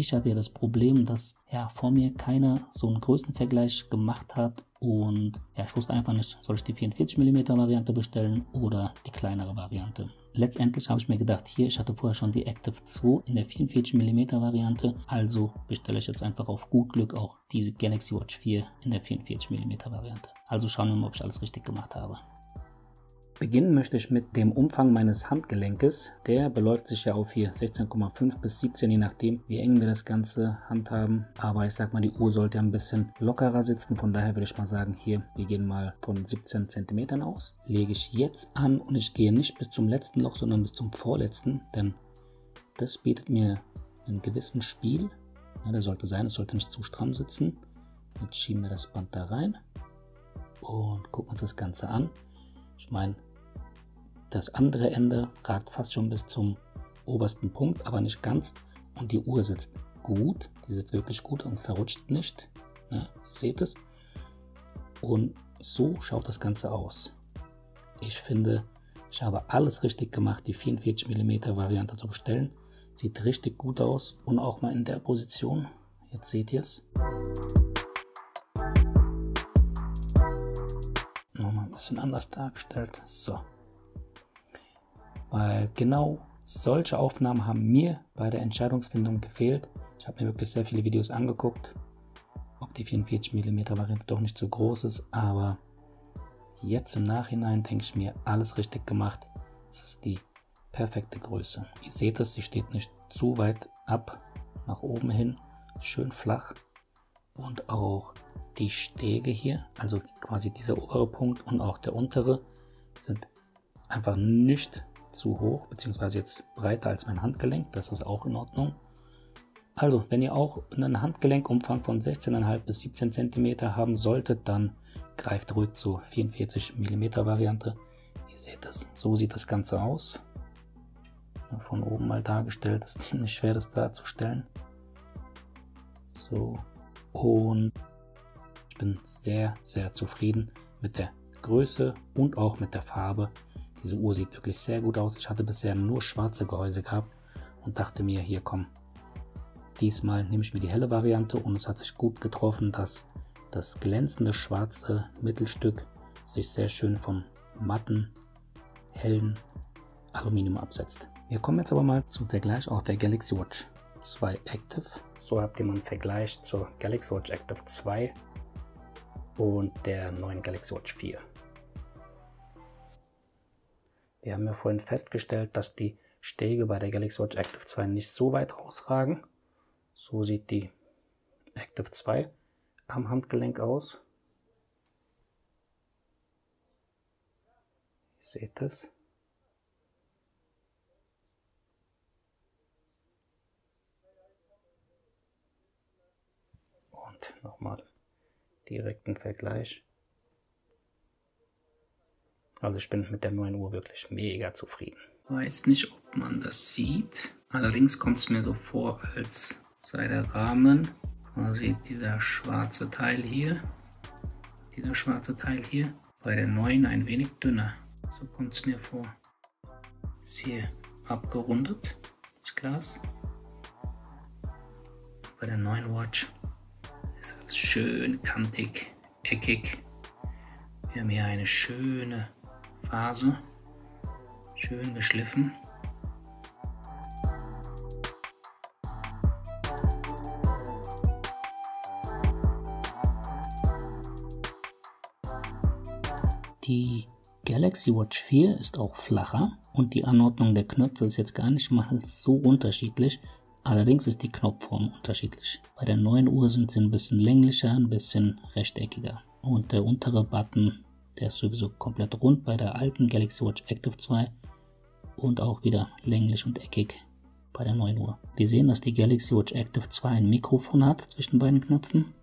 ich hatte ja das Problem, dass ja vor mir keiner so einen Größenvergleich gemacht hat und ja, ich wusste einfach nicht, soll ich die 44 mm Variante bestellen oder die kleinere Variante. Letztendlich habe ich mir gedacht, hier, ich hatte vorher schon die Active 2 in der 44 mm Variante, also bestelle ich jetzt einfach auf gut Glück auch diese Galaxy Watch 4 in der 44 mm Variante. Also schauen wir mal, ob ich alles richtig gemacht habe. Beginnen möchte ich mit dem Umfang meines Handgelenkes. Der beläuft sich ja auf hier 16,5 bis 17, je nachdem wie eng wir das Ganze handhaben. Aber ich sag mal, die Uhr sollte ein bisschen lockerer sitzen. Von daher würde ich mal sagen, hier, wir gehen mal von 17 cm aus. Lege ich jetzt an und ich gehe nicht bis zum letzten Loch, sondern bis zum vorletzten. Denn das bietet mir einen gewissen Spiel. Ja, der sollte sein, es sollte nicht zu stramm sitzen. Jetzt schieben wir das Band da rein und gucken uns das Ganze an. Ich meine, das andere Ende ragt fast schon bis zum obersten Punkt, aber nicht ganz. Und die Uhr sitzt gut, die sitzt wirklich gut und verrutscht nicht. Ja, ihr seht es. Und so schaut das Ganze aus. Ich finde, ich habe alles richtig gemacht, die 44 mm Variante zu bestellen. Sieht richtig gut aus und auch mal in der Position. Jetzt seht ihr es. Nochmal ein bisschen anders dargestellt. So. Weil genau solche Aufnahmen haben mir bei der Entscheidungsfindung gefehlt. Ich habe mir wirklich sehr viele Videos angeguckt, ob die 44 mm Variante doch nicht zu groß ist. Aber jetzt im Nachhinein denke ich mir, alles richtig gemacht. Es ist die perfekte Größe. Ihr seht es, sie steht nicht zu weit ab, nach oben hin, schön flach. Und auch die Stege hier, also quasi dieser obere Punkt und auch der untere, sind einfach nicht zu hoch, beziehungsweise jetzt breiter als mein Handgelenk. Das ist auch in Ordnung. Also, wenn ihr auch einen Handgelenkumfang von 16,5 bis 17 cm haben solltet, dann greift ruhig zur 44 mm Variante. Ihr seht es, so sieht das Ganze aus. Von oben mal dargestellt, ist ziemlich schwer das darzustellen. So. Und ich bin sehr, sehr zufrieden mit der Größe und auch mit der Farbe. Diese Uhr sieht wirklich sehr gut aus. Ich hatte bisher nur schwarze Gehäuse gehabt und dachte mir, hier komm, diesmal nehme ich mir die helle Variante und es hat sich gut getroffen, dass das glänzende schwarze Mittelstück sich sehr schön vom matten, hellen Aluminium absetzt. Wir kommen jetzt aber mal zum Vergleich auch der Galaxy Watch 2 Active. So habt ihr mal einen Vergleich zur Galaxy Watch Active 2 und der neuen Galaxy Watch 4. Wir haben ja vorhin festgestellt, dass die Stege bei der Galaxy Watch Active 2 nicht so weit rausragen. So sieht die Active 2 am Handgelenk aus. Ihr seht es. Und nochmal direkten Vergleich. Also ich bin mit der neuen Uhr wirklich mega zufrieden. Ich weiß nicht, ob man das sieht. Allerdings kommt es mir so vor, als sei der Rahmen quasi dieser schwarze Teil hier. Bei der neuen ein wenig dünner. So kommt es mir vor. Ist hier abgerundet, das Glas. Bei der neuen Watch ist alles schön kantig, eckig. Wir haben hier eine schöne Phase, schön geschliffen. Die Galaxy Watch 4 ist auch flacher und die Anordnung der Knöpfe ist jetzt gar nicht mal so unterschiedlich. Allerdings ist die Knopfform unterschiedlich. Bei der neuen Uhr sind sie ein bisschen länglicher, ein bisschen rechteckiger. Und der untere Button, der ist sowieso komplett rund bei der alten Galaxy Watch Active 2 und auch wieder länglich und eckig bei der neuen Uhr. Wir sehen, dass die Galaxy Watch Active 2 ein Mikrofon hat zwischen beiden Knöpfen.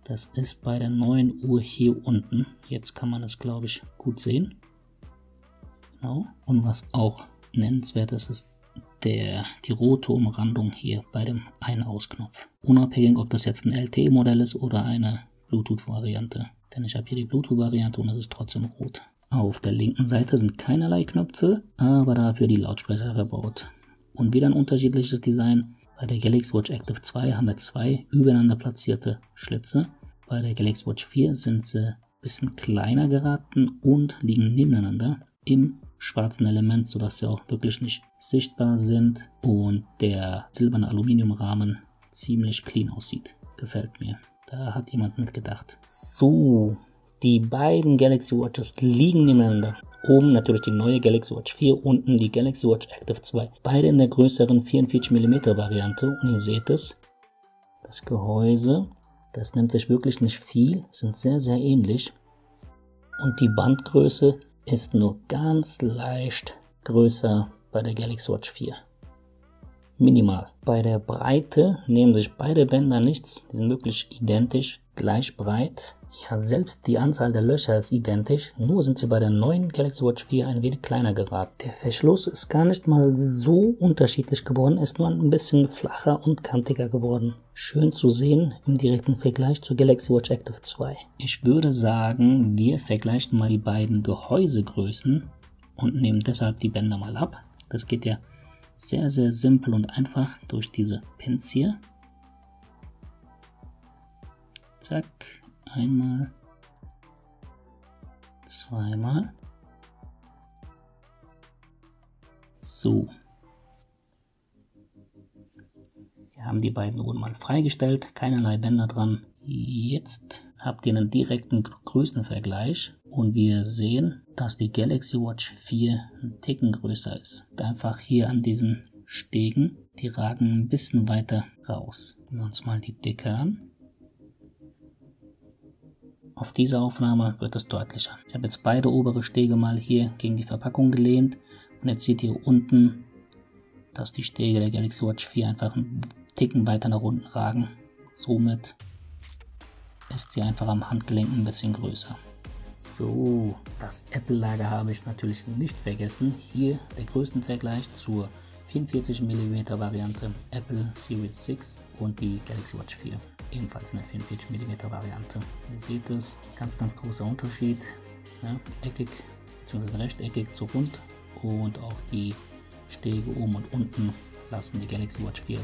Das ist bei der neuen Uhr hier unten. Jetzt kann man es, glaube ich, gut sehen. Genau. Und was auch nennenswert ist, ist die rote Umrandung hier bei dem Ein-Aus-Knopf. Unabhängig, ob das jetzt ein LTE-Modell ist oder eine Bluetooth-Variante. Denn ich habe hier die Bluetooth-Variante und es ist trotzdem rot. Auf der linken Seite sind keinerlei Knöpfe, aber dafür die Lautsprecher verbaut. Und wieder ein unterschiedliches Design. Bei der Galaxy Watch Active 2 haben wir 2 übereinander platzierte Schlitze. Bei der Galaxy Watch 4 sind sie ein bisschen kleiner geraten und liegen nebeneinander im schwarzen Element, sodass sie auch wirklich nicht sichtbar sind und der silberne Aluminiumrahmen ziemlich clean aussieht. Gefällt mir. Da hat jemand mitgedacht. So, die beiden Galaxy Watches liegen nebeneinander. Oben natürlich die neue Galaxy Watch 4, unten die Galaxy Watch Active 2. Beide in der größeren 44mm Variante und ihr seht es, das Gehäuse, das nimmt sich wirklich nicht viel, sind sehr, sehr ähnlich und die Bandgröße ist nur ganz leicht größer bei der Galaxy Watch 4. Minimal. Bei der Breite nehmen sich beide Bänder nichts, die sind wirklich identisch, gleich breit. Ja, selbst die Anzahl der Löcher ist identisch, nur sind sie bei der neuen Galaxy Watch 4 ein wenig kleiner geraten. Der Verschluss ist gar nicht mal so unterschiedlich geworden, ist nur ein bisschen flacher und kantiger geworden. Schön zu sehen im direkten Vergleich zur Galaxy Watch Active 2. Ich würde sagen, wir vergleichen mal die beiden Gehäusegrößen und nehmen deshalb die Bänder mal ab. Das geht ja sehr, sehr simpel und einfach durch diese Pins hier. Zack. Einmal, zweimal. So. Wir haben die beiden Uhren mal freigestellt, keinerlei Bänder dran. Jetzt habt ihr einen direkten Größenvergleich und wir sehen, dass die Galaxy Watch 4 einen Ticken größer ist. Einfach hier an diesen Stegen, die ragen ein bisschen weiter raus. Nehmen wir uns mal die Dicke an. Auf dieser Aufnahme wird es deutlicher. Ich habe jetzt beide obere Stege mal hier gegen die Verpackung gelehnt und jetzt seht ihr unten, dass die Stege der Galaxy Watch 4 einfach einen Ticken weiter nach unten ragen. Somit ist sie einfach am Handgelenk ein bisschen größer. So, das Apple-Lager habe ich natürlich nicht vergessen. Hier der Größenvergleich zur 44mm Variante Apple Series 6 und die Galaxy Watch 4. Ebenfalls eine 44mm Variante. Ihr seht es, ganz großer Unterschied. Ja, eckig bzw. rechteckig zu rund und auch die Stege oben und unten lassen die Galaxy Watch 4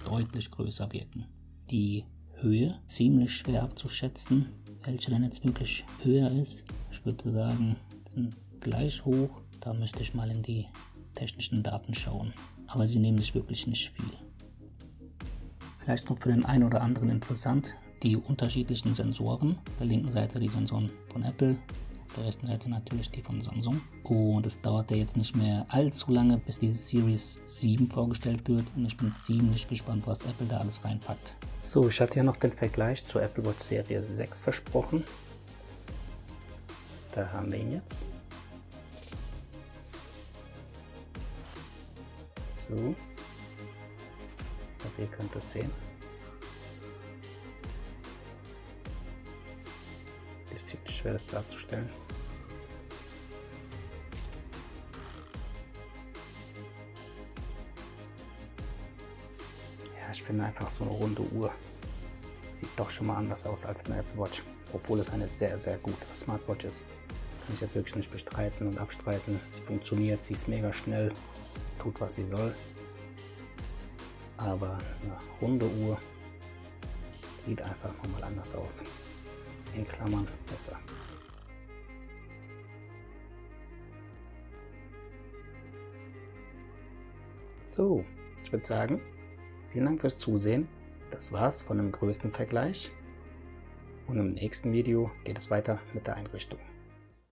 deutlich größer wirken. Die Höhe ziemlich schwer abzuschätzen, welche denn jetzt wirklich höher ist. Ich würde sagen, sind gleich hoch. Da müsste ich mal in die technischen Daten schauen. Aber sie nehmen sich wirklich nicht viel. Vielleicht noch für den einen oder anderen interessant, die unterschiedlichen Sensoren. Auf der linken Seite die Sensoren von Apple, auf der rechten Seite natürlich die von Samsung. Und es dauert ja jetzt nicht mehr allzu lange, bis diese Series 7 vorgestellt wird. Und ich bin ziemlich gespannt, was Apple da alles reinpackt. So, ich hatte ja noch den Vergleich zur Apple Watch Serie 6 versprochen. Da haben wir ihn jetzt. So. Ihr könnt es sehen. Ist ziemlich schwer, das darzustellen. Ja, ich finde einfach so eine runde Uhr sieht doch schon mal anders aus als eine Apple Watch, obwohl es eine sehr, sehr gute Smartwatch ist. Kann ich jetzt wirklich nicht bestreiten und abstreiten. Sie funktioniert, sie ist mega schnell, tut was sie soll. Aber eine runde Uhr sieht einfach nochmal anders aus. In Klammern besser. So, ich würde sagen, vielen Dank fürs Zusehen. Das war's von dem Größenvergleich. Und im nächsten Video geht es weiter mit der Einrichtung.